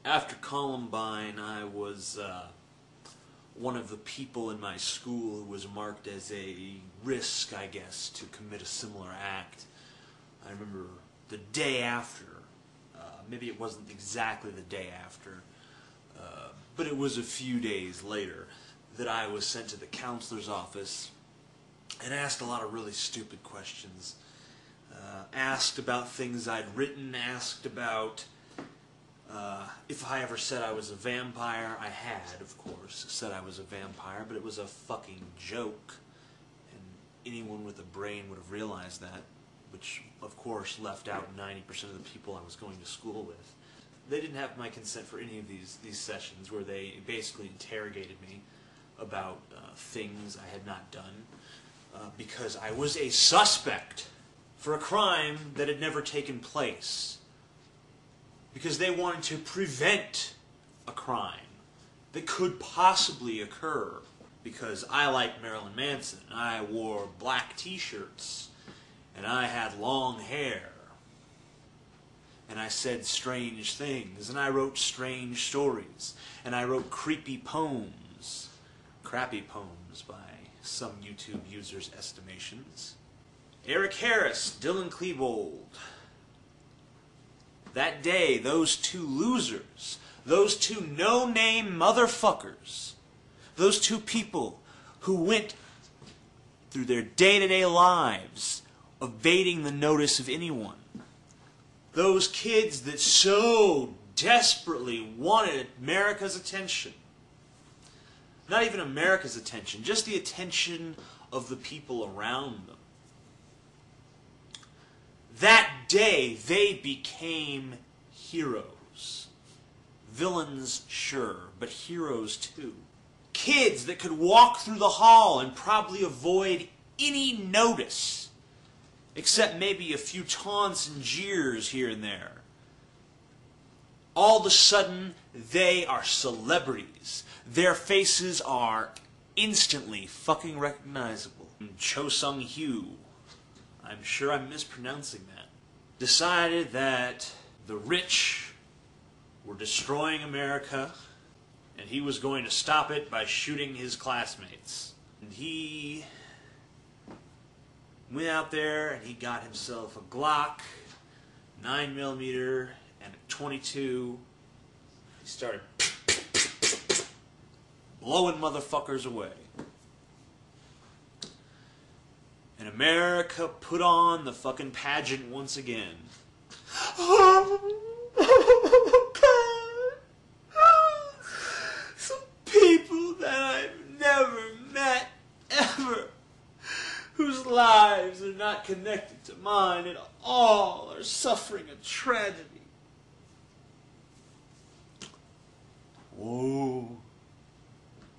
After Columbine, I was one of the people in my school who was marked as a risk, I guess, to commit a similar act. I remember the day after, maybe it wasn't exactly the day after, but it was a few days later, that I was sent to the counselor's office and asked a lot of really stupid questions. Asked about things I'd written, asked about if I ever said I was a vampire. I had, of course, said I was a vampire, but it was a fucking joke. And anyone with a brain would have realized that, which, of course, left out 90% of the people I was going to school with. They didn't have my consent for any of these sessions where they basically interrogated me about things I had not done because I was a suspect for a crime that had never taken place. Because they wanted to prevent a crime that could possibly occur. Because I liked Marilyn Manson, and I wore black t-shirts, and I had long hair, and I said strange things, and I wrote strange stories, and I wrote creepy poems, crappy poems by some YouTube users' estimations. Eric Harris, Dylan Klebold. That day, those two losers, those two no-name motherfuckers, those two people who went through their day-to-day lives evading the notice of anyone, those kids that so desperately wanted America's attention, not even America's attention, just the attention of the people around them. That day, they became heroes. Villains, sure, but heroes too. Kids that could walk through the hall and probably avoid any notice, except maybe a few taunts and jeers here and there. All of a sudden, they are celebrities. Their faces are instantly fucking recognizable. Cho Sung-Hu, I'm sure I'm mispronouncing that, decided that the rich were destroying America and he was going to stop it by shooting his classmates. And he went out there and he got himself a Glock, 9mm, and a .22. He started blowing motherfuckers away. And America put on the fucking pageant once again. Some people that I've never met, ever, whose lives are not connected to mine at all, are suffering a tragedy. Whoa.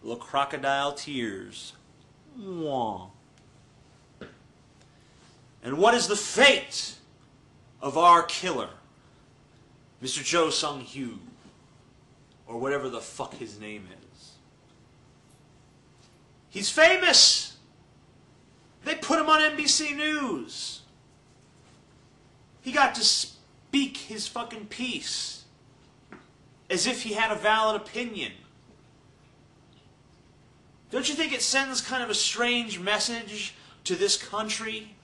Little crocodile tears. Wah. And what is the fate of our killer, Mr. Cho Sung-Hu, or whatever the fuck his name is? He's famous! They put him on NBC News. He got to speak his fucking piece as if he had a valid opinion. Don't you think it sends kind of a strange message to this country?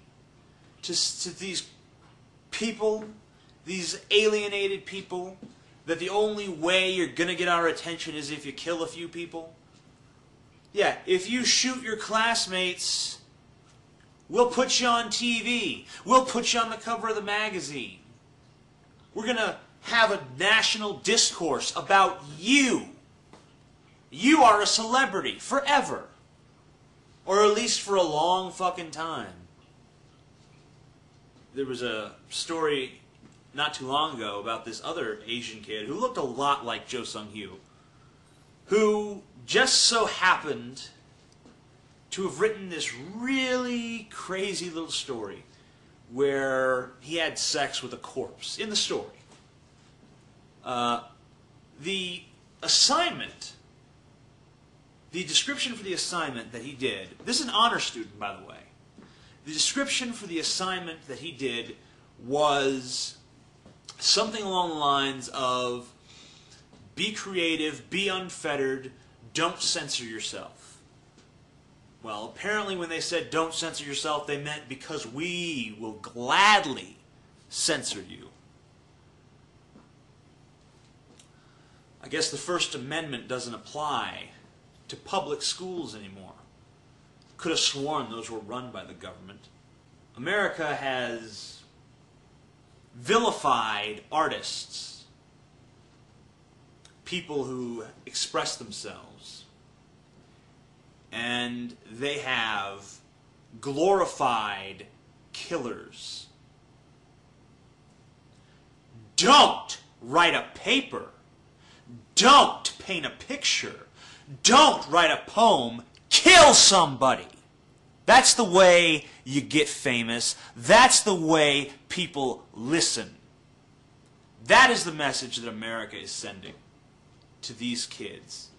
To these people, these alienated people, that the only way you're going to get our attention is if you kill a few people? Yeah, if you shoot your classmates, we'll put you on TV. We'll put you on the cover of the magazine. We're going to have a national discourse about you. You are a celebrity forever. Or at least for a long fucking time. There was a story not too long ago about this other Asian kid who looked a lot like Cho Sung-Hu, who just so happened to have written this really crazy little story where he had sex with a corpse in the story. The assignment, the description for the assignment that he did, this is an honor student, by the way. The description for the assignment that he did was something along the lines of Be creative, be unfettered, don't censor yourself. Well, apparently when they said don't censor yourself, they meant because we will gladly censor you. I guess the First Amendment doesn't apply to public schools anymore. Could have sworn those were run by the government. America has vilified artists, people who express themselves, and they have glorified killers. Don't write a paper. Don't paint a picture. Don't write a poem. Kill somebody. That's the way you get famous. That's the way people listen. That is the message that America is sending to these kids.